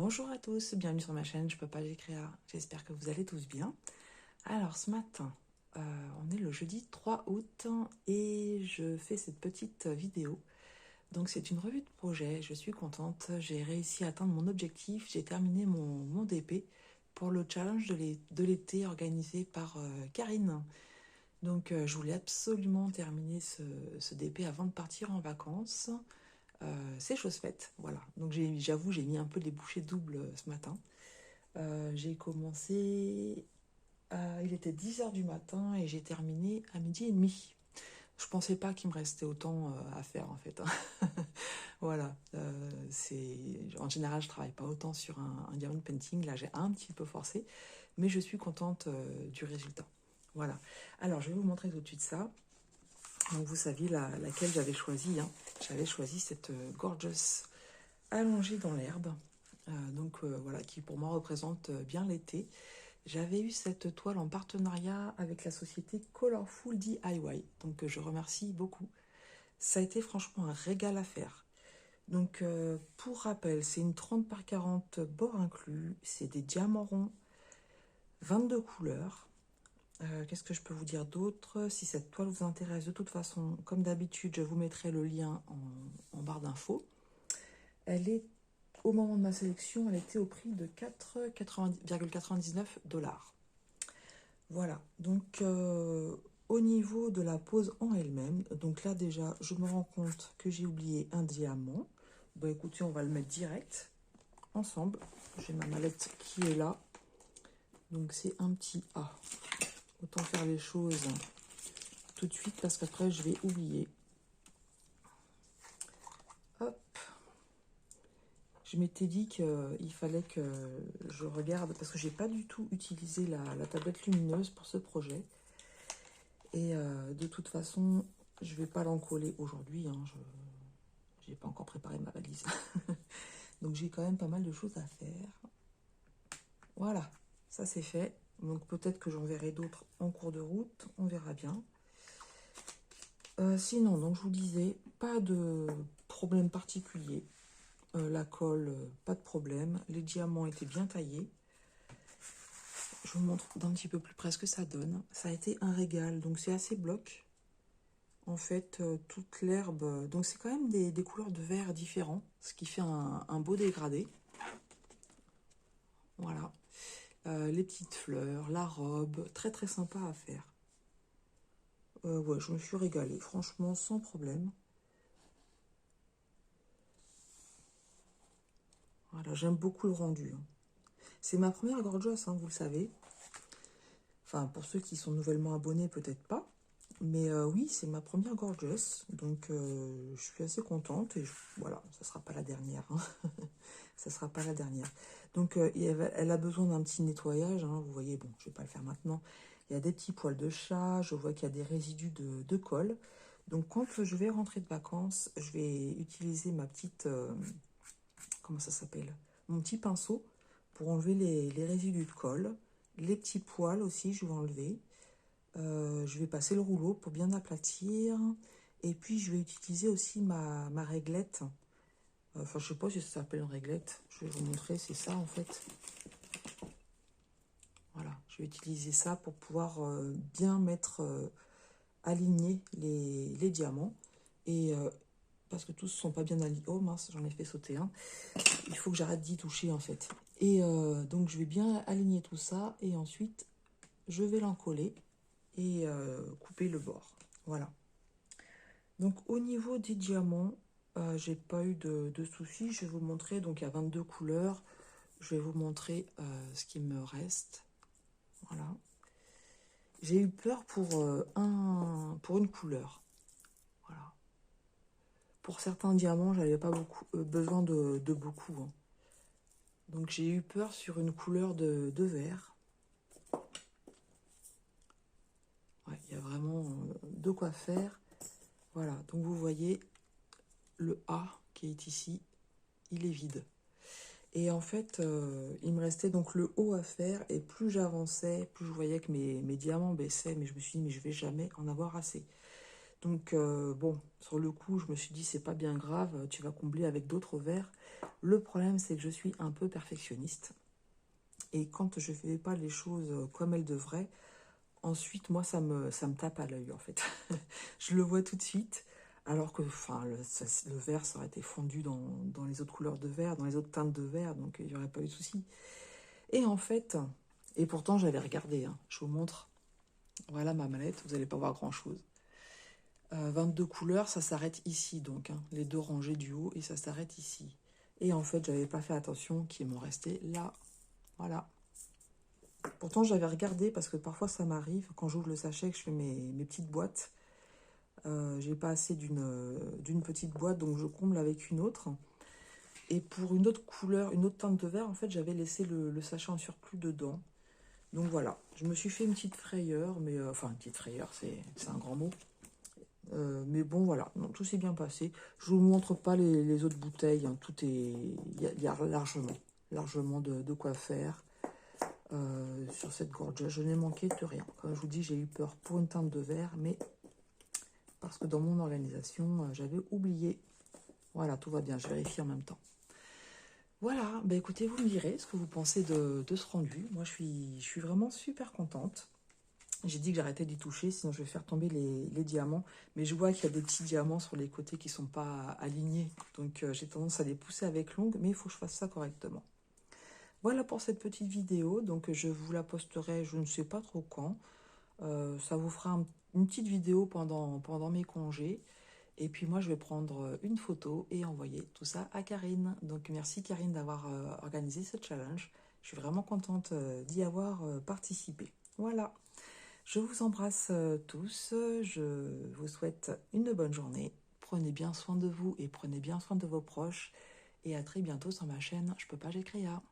Bonjour à tous, bienvenue sur ma chaîne Je peux pas Créa. J'espère que vous allez tous bien. Alors ce matin, on est le jeudi 3 août et je fais cette petite vidéo. Donc c'est une revue de projet, je suis contente, j'ai réussi à atteindre mon objectif, j'ai terminé mon DP pour le challenge de l'été organisé par Karine. Donc je voulais absolument terminer ce DP avant de partir en vacances. C'est chose faite, voilà. Donc j'avoue, j'ai mis un peu les bouchées doubles ce matin. J'ai commencé, il était 10 h du matin et j'ai terminé à 12h30. Je pensais pas qu'il me restait autant à faire en fait. Voilà, en général je travaille pas autant sur un diamond painting. Là j'ai un petit peu forcé, mais je suis contente du résultat. Voilà. Alors je vais vous montrer tout de suite ça. Donc vous savez laquelle j'avais choisi. J'avais choisi cette Gorgeous allongée dans l'herbe. Voilà, qui pour moi représente bien l'été. J'avais eu cette toile en partenariat avec la société Colorful DIY. Donc je remercie beaucoup. Ça a été franchement un régal à faire. Donc pour rappel, c'est une 30 par 40 bord inclus. C'est des diamants ronds, 22 couleurs. Qu'est-ce que je peux vous dire d'autre? Si cette toile vous intéresse, de toute façon, comme d'habitude, je vous mettrai le lien en barre d'infos. Elle est, au moment de ma sélection, elle était au prix de 4,99 $. Voilà, donc au niveau de la pose en elle-même, donc là déjà, je me rends compte que j'ai oublié un diamant. Bon écoutez, on va le mettre direct, ensemble. J'ai ma mallette qui est là. Donc c'est un petit A. Autant faire les choses tout de suite parce qu'après je vais oublier. Hop. Je m'étais dit qu'il fallait que je regarde parce que j'ai pas du tout utilisé la tablette lumineuse pour ce projet. Et de toute façon, je vais pas l'encoller aujourd'hui. Je n'ai pas encore préparé ma valise. Donc j'ai quand même pas mal de choses à faire. Voilà, ça c'est fait. Donc peut-être que j'en verrai d'autres en cours de route. On verra bien. Sinon, donc je vous disais, pas de problème particulier. La colle, pas de problème. Les diamants étaient bien taillés. Je vous montre d'un petit peu plus près ce que ça donne. Ça a été un régal. Donc c'est assez bloc. En fait, toute l'herbe... Donc c'est quand même des couleurs de vert différents. Ce qui fait un beau dégradé. Voilà. Les petites fleurs, la robe. Très très sympa à faire. Ouais, je me suis régalée. Franchement, sans problème. Voilà, j'aime beaucoup le rendu. C'est ma première Gorgeous, vous le savez. Enfin, pour ceux qui sont nouvellement abonnés, peut-être pas. Mais oui, c'est ma première Gorgeous. Donc, je suis assez contente. Et voilà, ça ne sera pas la dernière. Ça ne sera pas la dernière. Donc, elle a besoin d'un petit nettoyage. Vous voyez, bon, je ne vais pas le faire maintenant. Il y a des petits poils de chat. Je vois qu'il y a des résidus de colle. Donc, quand je vais rentrer de vacances, je vais utiliser ma petite... comment ça s'appelle? Mon petit pinceau pour enlever les résidus de colle. Les petits poils aussi, je vais enlever. Je vais passer le rouleau pour bien aplatir. Et puis, je vais utiliser aussi ma réglette. Enfin, je sais pas si ça s'appelle une réglette. Je vais vous montrer, c'est ça en fait. Voilà, je vais utiliser ça pour pouvoir bien mettre, aligner les diamants. Et parce que tous ne sont pas bien alignés. Oh mince, j'en ai fait sauter un. Il faut que j'arrête d'y toucher en fait. Et donc, je vais bien aligner tout ça. Et ensuite, je vais l'encoller et couper le bord. Voilà. Donc au niveau des diamants, j'ai pas eu de soucis. Je vais vous montrer, donc il y a 22 couleurs. Je vais vous montrer ce qui me reste. Voilà. J'ai eu peur pour une couleur. Voilà. Pour certains diamants, j'avais pas besoin de beaucoup. Donc j'ai eu peur sur une couleur de vert. Ouais, il y a vraiment de quoi faire. Voilà, donc vous voyez le A qui est ici, il est vide. Et en fait, il me restait donc le haut à faire. Et plus j'avançais, plus je voyais que mes diamants baissaient. Mais je me suis dit, mais je vais jamais en avoir assez. Donc, bon, sur le coup, je me suis dit, c'est pas bien grave, tu vas combler avec d'autres verres. Le problème, c'est que je suis un peu perfectionniste. Et quand je fais pas les choses comme elles devraient, ensuite, moi, ça me tape à l'œil, en fait. Je le vois tout de suite. Alors que enfin, le vert, ça aurait été fondu dans les autres couleurs de vert, dans les autres teintes de vert, donc il n'y aurait pas eu de souci. Et en fait, et pourtant, j'avais regardé, hein, je vous montre. Voilà ma mallette, vous n'allez pas voir grand-chose. 22 couleurs, ça s'arrête ici, donc, hein, les deux rangées du haut, et ça s'arrête ici. Et en fait, j'avais pas fait attention qu'il m'en restait là. Voilà. Pourtant, j'avais regardé parce que parfois ça m'arrive quand j'ouvre le sachet que je fais mes petites boîtes. J'ai pas assez d'une petite boîte, donc je comble avec une autre. Et pour une autre couleur, une autre teinte de vert, en fait, j'avais laissé le sachet en surplus dedans. Donc voilà, je me suis fait une petite frayeur, mais enfin une petite frayeur, c'est un grand mot. Mais bon, voilà, non, tout s'est bien passé. Je vous montre pas les autres bouteilles, hein, tout est, il y a largement de quoi faire. Sur cette gorge, je n'ai manqué de rien. Comme je vous dis, j'ai eu peur pour une teinte de verre, mais parce que dans mon organisation, j'avais oublié. Voilà, tout va bien, je vérifie en même temps. Voilà, bah écoutez, vous me direz ce que vous pensez de ce rendu. Moi, je suis vraiment super contente. J'ai dit que j'arrêtais d'y toucher, sinon je vais faire tomber les diamants. Mais je vois qu'il y a des petits diamants sur les côtés qui ne sont pas alignés. Donc, j'ai tendance à les pousser avec l'ongle, mais il faut que je fasse ça correctement. Voilà pour cette petite vidéo. Donc, je vous la posterai, je ne sais pas trop quand. Ça vous fera une petite vidéo pendant mes congés. Et puis moi, je vais prendre une photo et envoyer tout ça à Karine. Donc merci Karine d'avoir organisé ce challenge. Je suis vraiment contente d'y avoir participé. Voilà, je vous embrasse tous. Je vous souhaite une bonne journée. Prenez bien soin de vous et prenez bien soin de vos proches. Et à très bientôt sur ma chaîne Je peux pas, j'ai créa.